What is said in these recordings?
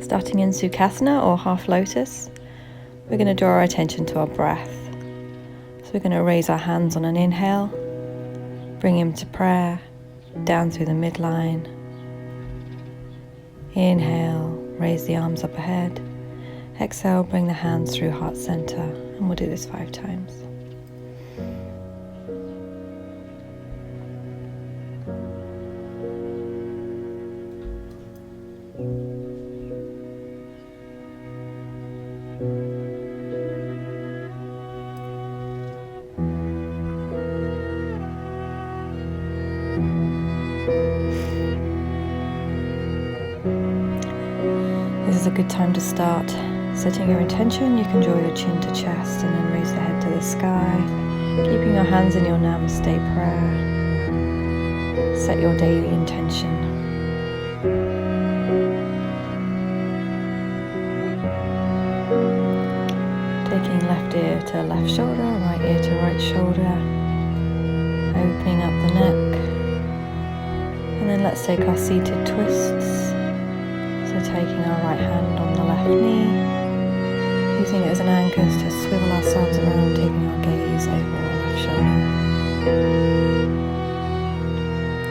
Starting in Sukhasana or half lotus, we're going to draw our attention to our breath. So we're going to raise our hands on an inhale, bring him to prayer, down through the midline. Inhale, raise the arms up ahead. Exhale, bring the hands through heart center, and we'll do this 5 times. This is a good time to start setting your intention. You can draw your chin to chest and then raise the head to the sky, keeping your hands in your Namaste prayer. Set your daily intention. Taking left ear to left shoulder, right ear to right shoulder, opening up the neck. And then let's take our seated twists. So taking our right hand on the left knee, using it as an anchor to swivel ourselves around, taking our gaze over our left shoulder.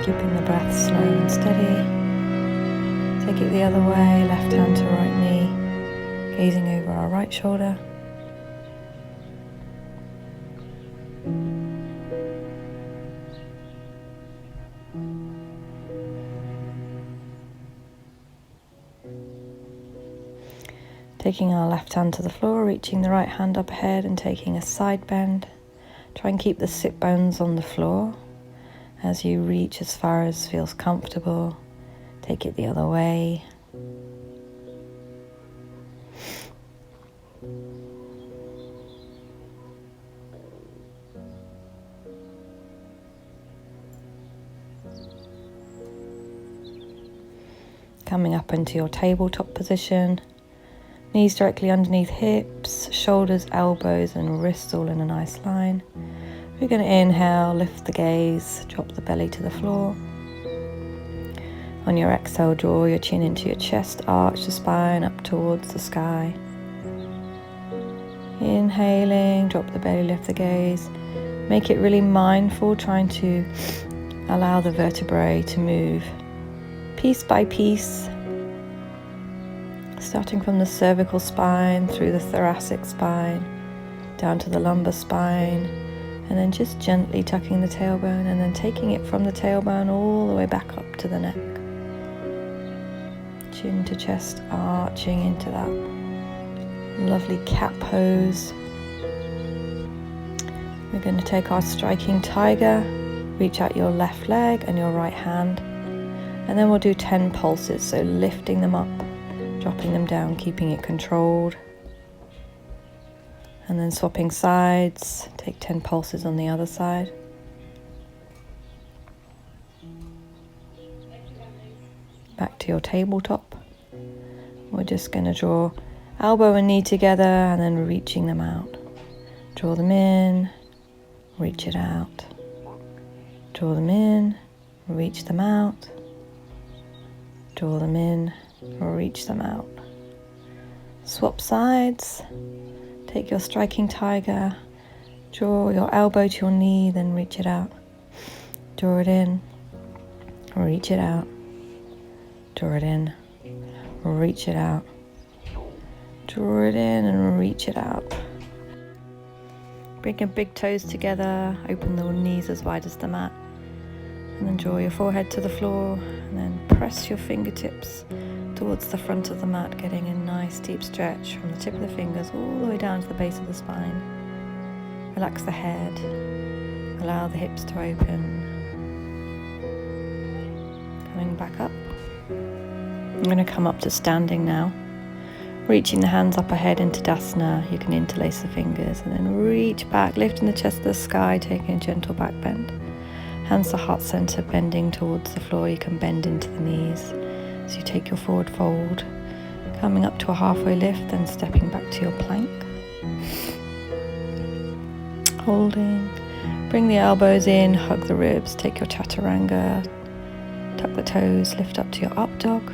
Keeping the breath slow and steady. Take it the other way, left hand to right knee, gazing over our right shoulder. Taking our left hand to the floor, reaching the right hand up ahead and taking a side bend. Try and keep the sit bones on the floor as you reach as far as feels comfortable. Take it the other way. Coming up into your tabletop position. Knees directly underneath hips, shoulders, elbows and wrists all in a nice line. We're going to inhale, lift the gaze, drop the belly to the floor. On your exhale, draw your chin into your chest, arch the spine up towards the sky. Inhaling, drop the belly, lift the gaze. Make it really mindful, trying to allow the vertebrae to move piece by piece. Starting from the cervical spine, through the thoracic spine, down to the lumbar spine, and then just gently tucking the tailbone and then taking it from the tailbone all the way back up to the neck. Chin to chest, arching into that lovely cat pose. We're going to take our striking tiger, reach out your left leg and your right hand, and then we'll do 10 pulses, so lifting them up, dropping them down, keeping it controlled. And then swapping sides, take 10 pulses on the other side. Back to your tabletop. We're just going to draw elbow and knee together and then reaching them out. Draw them in, reach it out. Draw them in, reach them out. Draw them in, reach them out. Swap sides. Take your striking tiger, draw your elbow to your knee, then reach it out. Draw it in, reach it out. Draw it in, reach it out. Draw it in and reach it out. Bring your big toes together, open the knees as wide as the mat. And then draw your forehead to the floor and then press your fingertips towards the front of the mat, getting a nice deep stretch from the tip of the fingers all the way down to the base of the spine. Relax the head, allow the hips to open. Coming back up. I'm going to come up to standing now. Reaching the hands up ahead into Tadasana, you can interlace the fingers and then reach back, lifting the chest to the sky, taking a gentle back bend. Hands to heart center, bending towards the floor, you can bend into the knees. So you take your forward fold, coming up to a halfway lift, then stepping back to your plank. Holding. Bring the elbows in, hug the ribs, take your chaturanga. Tuck the toes, lift up to your up dog.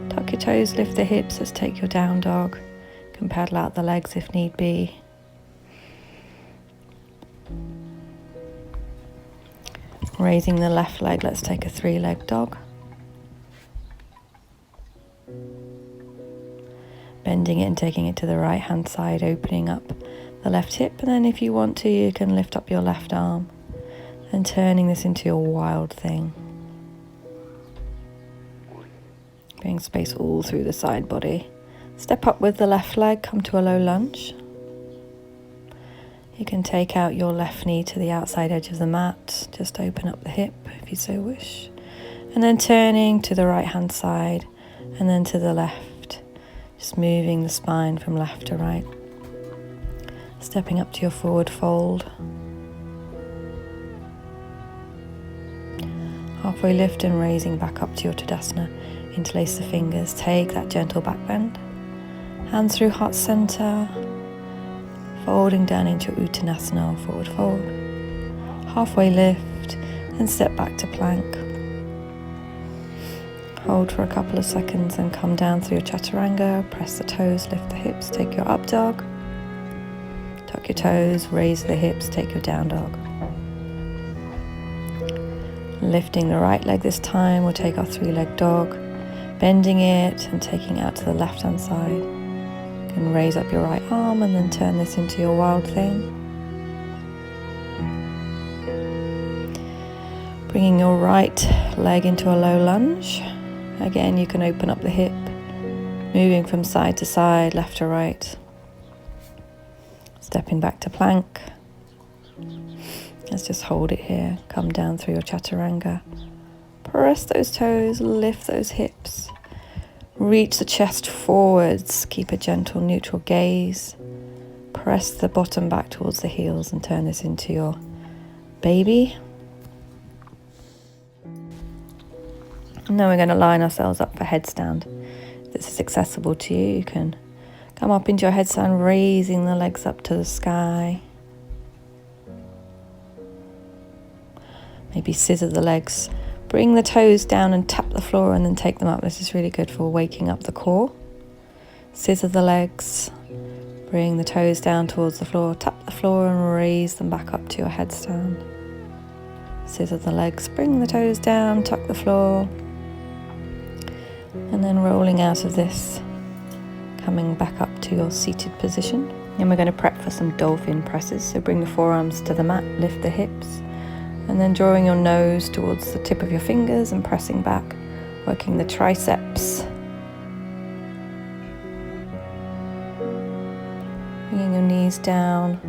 Tuck Tuck your toes, lift the hips. Let's take your down dog. You can paddle out the legs if need be. Raising the left leg, let's take a 3-leg dog. Bending it and taking it to the right hand side, opening up the left hip, and then if you want to, you can lift up your left arm and turning this into your wild thing. Bring space all through the side body. Step up with the left leg, come to a low lunge. You can take out your left knee to the outside edge of the mat, just open up the hip if you so wish. And then turning to the right hand side and then to the left, just moving the spine from left to right. Stepping up to your forward fold. Halfway lift and raising back up to your Tadasana. Interlace the fingers, take that gentle back bend. Hands through heart center. Folding down into Uttanasana or forward fold. Halfway lift and step back to plank. Hold for a couple of seconds and come down through your Chaturanga. Press the toes, lift the hips, take your up dog. Tuck your toes, raise the hips, take your down dog. Lifting the right leg this time, we'll take our 3-leg dog. Bending it and taking it out to the left hand side. You can raise up your right arm and then turn this into your wild thing. Bringing your right leg into a low lunge. Again, you can open up the hip, moving from side to side, left to right. Stepping back to plank. Let's just hold it here. Come down through your Chaturanga. Press those toes, lift those hips. Reach the chest forwards. Keep a gentle neutral gaze. Press the bottom back towards the heels and turn this into your baby. And then we're going to line ourselves up for headstand. If this is accessible to you, you can come up into your headstand, raising the legs up to the sky. Maybe scissor the legs. Bring the toes down and tap the floor and then take them up. This is really good for waking up the core. Scissor the legs. Bring the toes down towards the floor. Tap the floor and raise them back up to your headstand. Scissor the legs. Bring the toes down. Tuck the floor. And then rolling out of this, coming back up to your seated position. Then we're going to prep for some dolphin presses. So bring the forearms to the mat. Lift the hips. And then drawing your nose towards the tip of your fingers and pressing back, working the triceps. Bringing your knees down.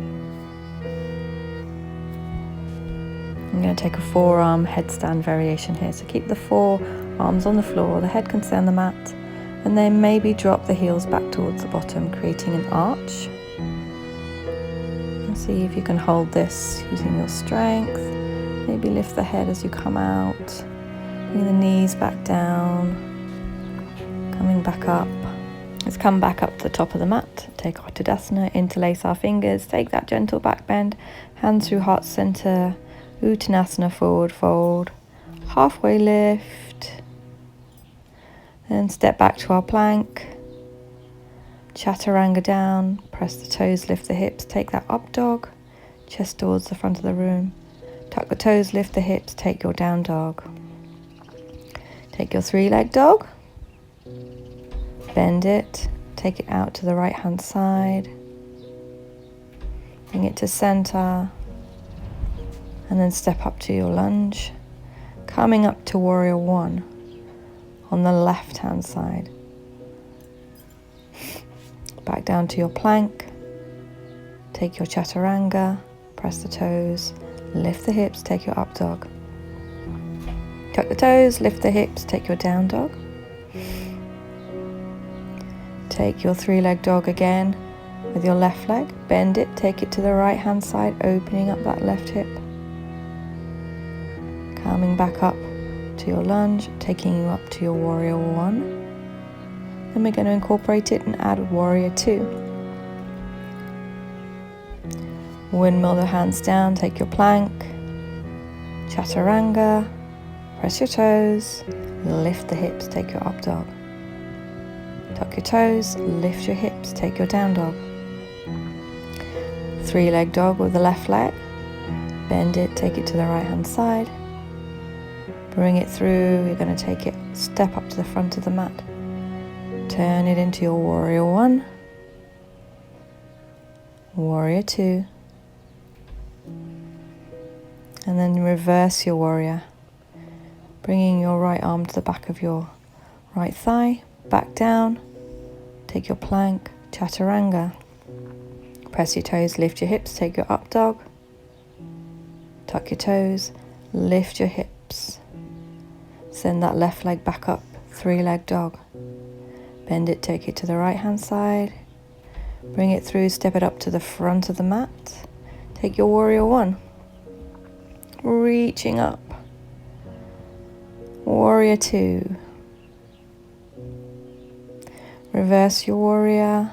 I'm going to take a forearm headstand variation here. So keep the forearms on the floor, the head can stay on the mat, and then maybe drop the heels back towards the bottom, creating an arch. And see if you can hold this using your strength. Maybe lift the head as you come out, bring the knees back down, coming back up. Let's come back up to the top of the mat, take our Tadasana, interlace our fingers, take that gentle back bend, hands through heart center, Uttanasana forward fold, halfway lift, then step back to our plank, Chaturanga down, press the toes, lift the hips, take that up dog, chest towards the front of the room. Tuck the toes, lift the hips, take your down dog. Take your 3-leg dog. Bend it, take it out to the right hand side. Bring it to center. And then step up to your lunge. Coming up to warrior 1 on the left hand side. Back down to your plank. Take your Chaturanga, press the toes. Lift the hips, take your up dog. Tuck the toes, lift the hips, take your down dog. Take your 3-leg dog again with your left leg. Bend it, take it to the right hand side, opening up that left hip. Coming back up to your lunge, taking you up to your warrior 1. Then we're going to incorporate it and add warrior 2. Windmill the hands down, take your plank, Chaturanga, press your toes, lift the hips, take your up dog. Tuck your toes, lift your hips, take your down dog. 3-leg dog with the left leg. Bend it, take it to the right hand side. Bring it through. You're going to take it, step up to the front of the mat. Turn it into your warrior 1, warrior 2, and then reverse your warrior, bringing your right arm to the back of your right thigh, back down, take your plank, chaturanga. Press your toes, lift your hips, take your up dog. Tuck your toes, lift your hips. Send that left leg back up, 3-leg dog. Bend it, take it to the right hand side. Bring it through, step it up to the front of the mat. Take your warrior 1. Reaching up. Warrior 2. Reverse your warrior.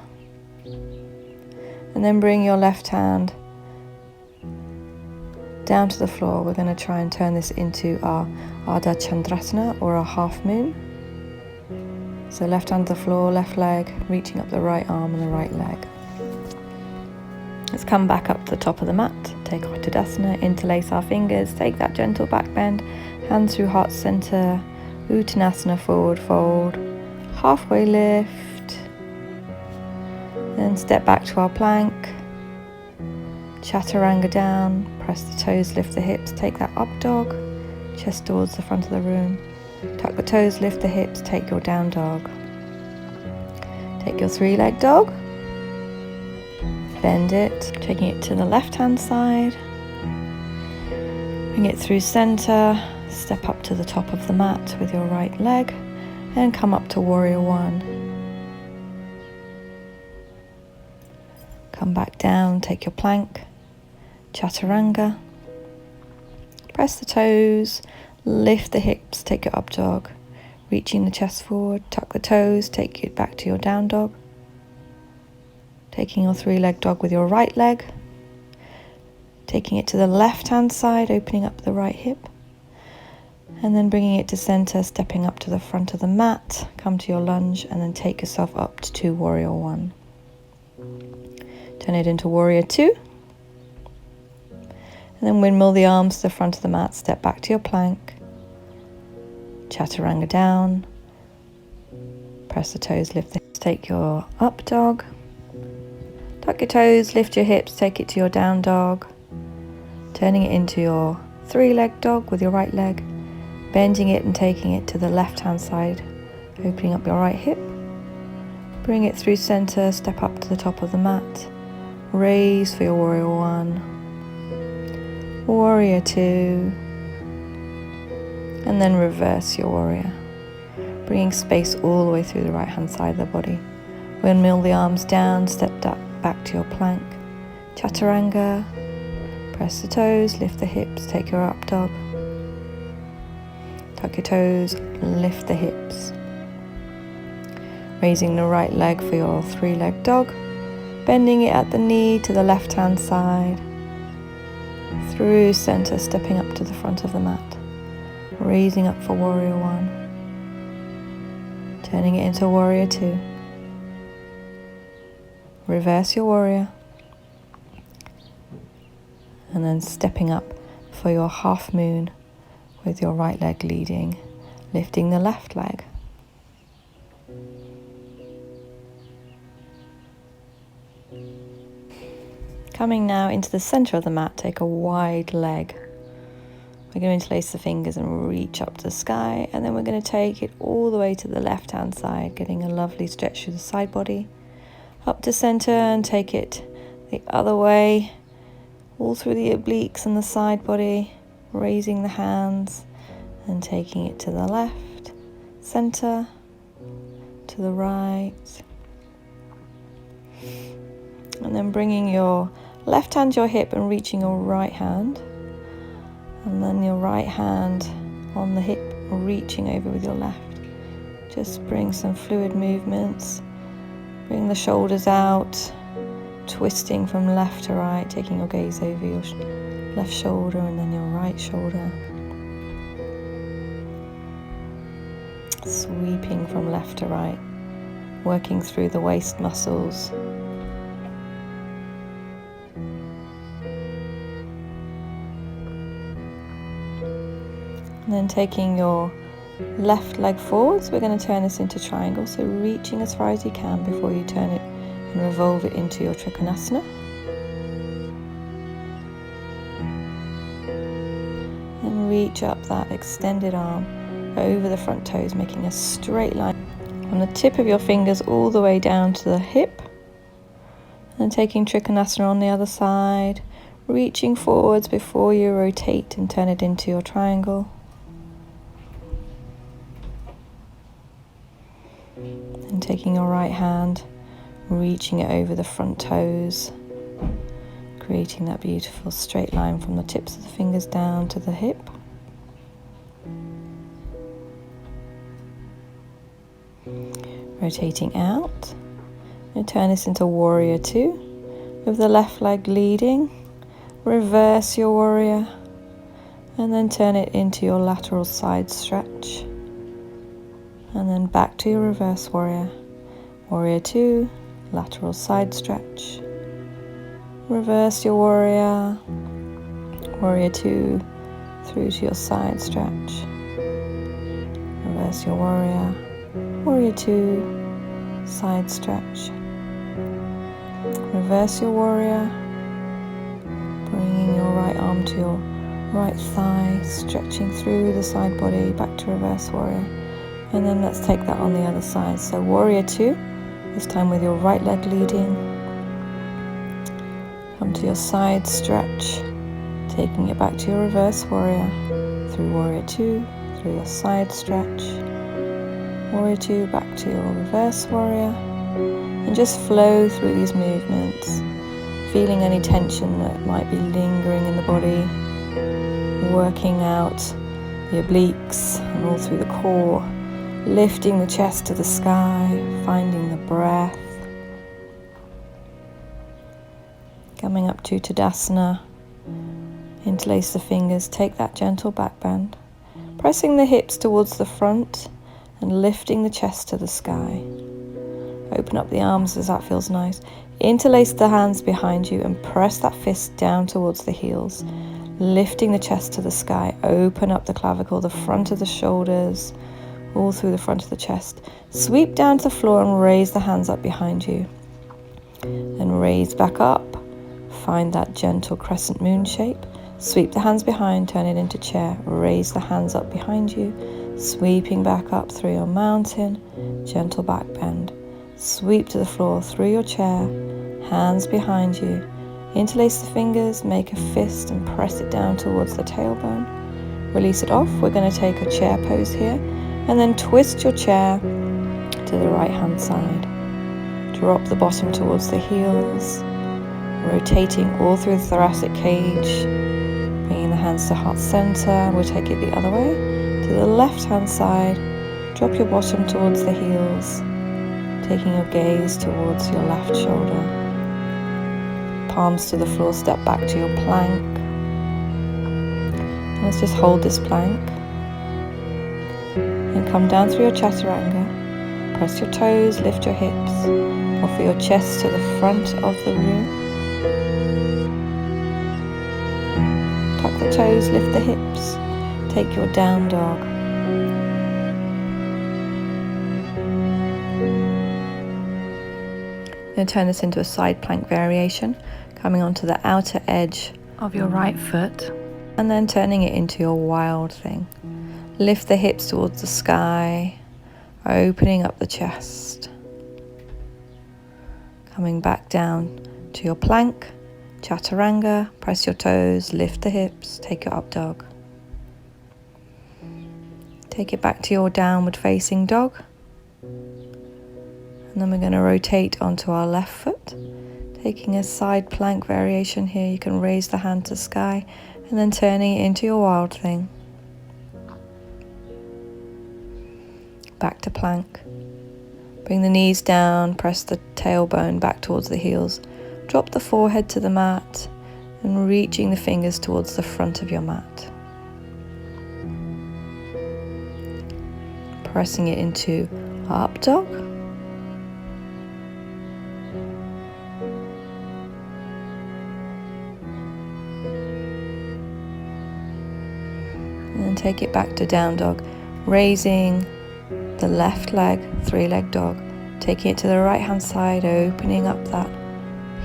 And then bring your left hand down to the floor. We're going to try and turn this into our Ardha Chandrasana, or our half moon. So left hand to the floor, left leg, reaching up the right arm and the right leg. Let's come back up to the top of the mat. Take Uttanasana, interlace our fingers, take that gentle back bend, hands through heart center, Uttanasana, forward fold, halfway lift, then step back to our plank, Chaturanga down, press the toes, lift the hips, take that up dog, chest towards the front of the room. Tuck the toes, lift the hips, take your down dog. Take your 3-leg dog. Bend it, taking it to the left hand side. Bring it through center. Step up to the top of the mat with your right leg and come up to warrior 1. Come back down, take your plank, chaturanga. Press the toes, lift the hips, take your up dog, reaching the chest forward, tuck the toes, take it back to your down dog. Taking your 3-leg dog with your right leg, taking it to the left hand side, opening up the right hip, and then bringing it to center, stepping up to the front of the mat, come to your lunge, and then take yourself up to warrior 1. Turn it into warrior 2. And then windmill the arms to the front of the mat, step back to your plank, chaturanga down, press the toes, lift the hips, take your up dog, tuck your toes, lift your hips, take it to your down dog, turning it into your 3-leg dog with your right leg, bending it and taking it to the left hand side, opening up your right hip, bring it through center, step up to the top of the mat, raise for your warrior 1, warrior 2, and then reverse your warrior, bringing space all the way through the right hand side of the body. Windmill the arms down, step back to your plank, chaturanga, press the toes, lift the hips, take your up dog, tuck your toes, lift the hips, raising the right leg for your 3-leg dog, bending it at the knee to the left hand side, through center, stepping up to the front of the mat, raising up for warrior 1, turning it into warrior 2, reverse your warrior, and then stepping up for your half moon with your right leg leading, lifting the left leg. Coming now into the center of the mat, take a wide leg. We're going to interlace the fingers and reach up to the sky, and then we're going to take it all the way to the left hand side, getting a lovely stretch through the side body, up to center, and take it the other way, all through the obliques and the side body, raising the hands and taking it to the left, center, to the right, and then bringing your left hand to your hip and reaching your right hand, and then your right hand on the hip, reaching over with your left. Just bring some fluid movements, bring the shoulders out, twisting from left to right, taking your gaze over your left shoulder and then your right shoulder, sweeping from left to right, working through the waist muscles. And then taking your left leg forwards, we're going to turn this into triangle, so reaching as far as you can before you turn it and revolve it into your Trikonasana. And reach up that extended arm over the front toes, making a straight line from the tip of your fingers all the way down to the hip. And taking Trikonasana on the other side, reaching forwards before you rotate and turn it into your triangle. And taking your right hand, reaching it over the front toes, creating that beautiful straight line from the tips of the fingers down to the hip. Rotating out, and turn this into Warrior Two, with the left leg leading. Reverse your Warrior, and then turn it into your lateral side stretch. And then back to your reverse Warrior. Warrior Two, lateral side stretch. Reverse your Warrior. Warrior Two, through to your side stretch. Reverse your Warrior. Warrior Two, side stretch. Reverse your Warrior. Bringing your right arm to your right thigh, stretching through the side body, back to reverse Warrior. And then let's take that on the other side. So Warrior Two, this time with your right leg leading. Come to your side stretch, taking it back to your reverse Warrior, through Warrior Two, through your side stretch. Warrior Two, back to your reverse Warrior. And just flow through these movements, feeling any tension that might be lingering in the body, working out the obliques and all through the core. Lifting the chest to the sky, finding the breath. Coming up to Tadasana, interlace the fingers, take that gentle back bend, pressing the hips towards the front and lifting the chest to the sky. Open up the arms as that feels nice. Interlace the hands behind you and press that fist down towards the heels, lifting the chest to the sky. Open up the clavicle, the front of the shoulders, all through the front of the chest. Sweep down to the floor and raise the hands up behind you. Then raise back up. Find that gentle crescent moon shape. Sweep the hands behind, turn it into chair. Raise the hands up behind you. Sweeping back up through your mountain. Gentle back bend. Sweep to the floor through your chair. Hands behind you. Interlace the fingers, make a fist and press it down towards the tailbone. Release it off. We're going to take a chair pose here. And then twist your chair to the right hand side. Drop the bottom towards the heels, rotating all through the thoracic cage, bringing the hands to heart center. We'll take it the other way. To the left hand side, drop your bottom towards the heels, taking your gaze towards your left shoulder. Palms to the floor, step back to your plank. And let's just hold this plank. And come down through your Chaturanga. Press your toes, lift your hips. Offer your chest to the front of the room. Tuck the toes, lift the hips. Take your down dog. Then turn this into a side plank variation, coming onto the outer edge of your right foot, and then turning it into your wild thing. Lift the hips towards the sky, opening up the chest. Coming back down to your plank, Chaturanga, press your toes, lift the hips, take your up dog. Take it back to your downward facing dog. And then we're going to rotate onto our left foot, taking a side plank variation here. You can raise the hand to the sky and then turning it into your wild thing. Back to plank. Bring the knees down, press the tailbone back towards the heels. Drop the forehead to the mat and reaching the fingers towards the front of your mat. Pressing it into up dog. and take it back to down dog, raising the left leg, 3-leg dog, taking it to the right hand side, opening up that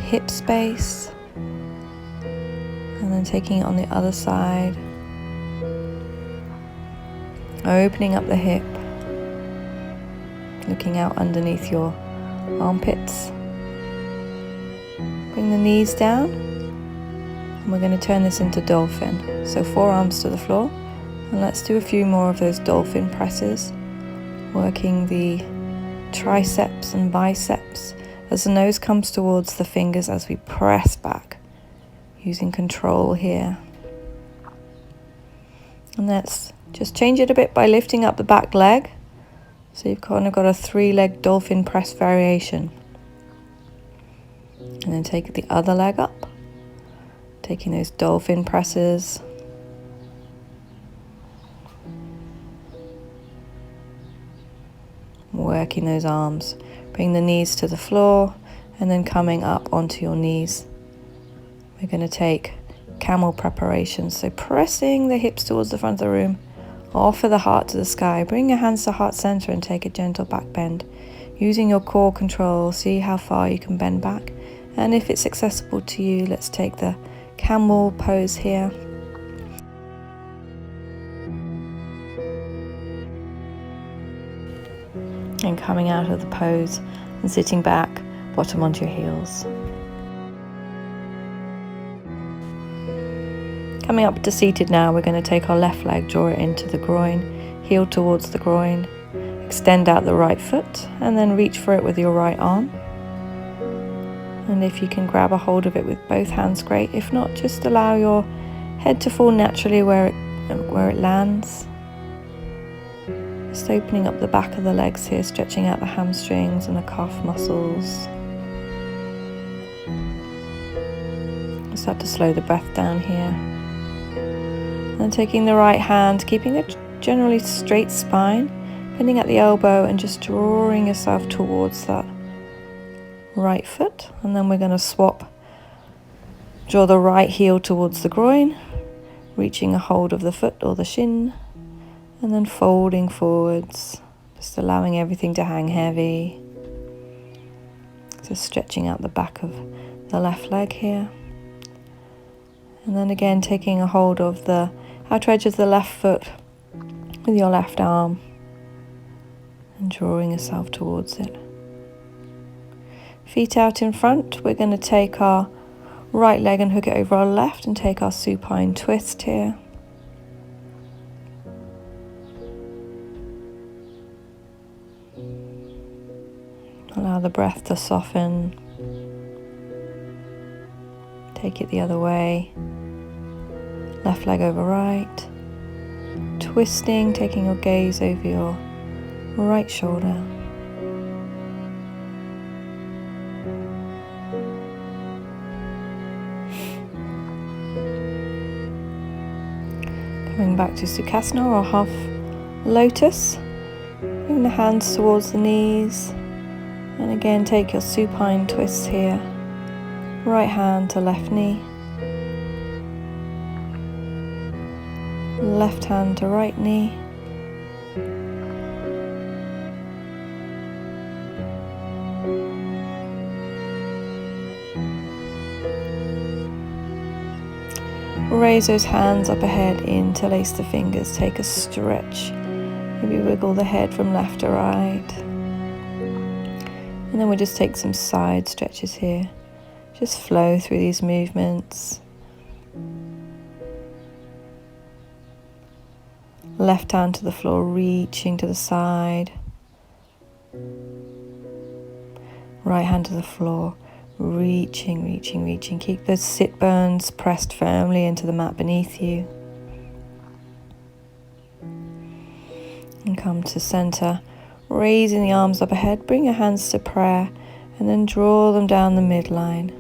hip space, and then taking it on the other side, opening up the hip, looking out underneath your armpits. Bring the knees down, and we're going to turn this into dolphin. So forearms to the floor, and let's do a few more of those dolphin presses, working the triceps and biceps as the nose comes towards the fingers as we press back, using control here. And let's just change it a bit by lifting up the back leg. So you've kind of got a 3-leg dolphin press variation. And then take the other leg up, taking those dolphin presses. Working those arms. Bring the knees to the floor and then coming up onto your knees. We're going to take camel preparation. So pressing the hips towards the front of the room. Offer the heart to the sky. Bring your hands to heart center and take a gentle back bend. Using your core control, see how far you can bend back. And if it's accessible to you, let's take the camel pose here. And coming out of the pose and sitting back, bottom onto your heels. Coming up to seated now, we're going to take our left leg, draw it into the groin, heel towards the groin, extend out the right foot, and then reach for it with your right arm. And if you can grab a hold of it with both hands, great. If not, just allow your head to fall naturally where it lands. Just opening up the back of the legs here, stretching out the hamstrings and the calf muscles. Start to slow the breath down here. And taking the right hand, keeping a generally straight spine, bending at the elbow and just drawing yourself towards that right foot. And then we're going to swap. Draw the right heel towards the groin, reaching a hold of the foot or the shin, and then folding forwards, just allowing everything to hang heavy. Just stretching out the back of the left leg here. And then again taking a hold of the outer edge of the left foot with your left arm and drawing yourself towards it. Feet out in front, we're going to take our right leg and hook it over our left and take our supine twist here. Allow the breath to soften. Take it the other way. Left leg over right. Twisting, taking your gaze over your right shoulder. Coming back to Sukhasana or half lotus. Bring the hands towards the knees. And again, take your supine twists here. Right hand to left knee. Left hand to right knee. Raise those hands up ahead, interlace the fingers, take a stretch. Maybe wiggle the head from left to right. And then we'll just take some side stretches here. Just flow through these movements. Left hand to the floor, reaching to the side. Right hand to the floor, reaching, reaching, reaching. Keep those sit bones pressed firmly into the mat beneath you. And come to center, raising the arms up ahead. Bring your hands to prayer and then draw them down the midline.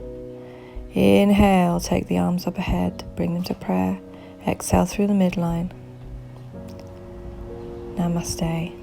Inhale, take the arms up ahead, bring them to prayer. Exhale through the midline. Namaste.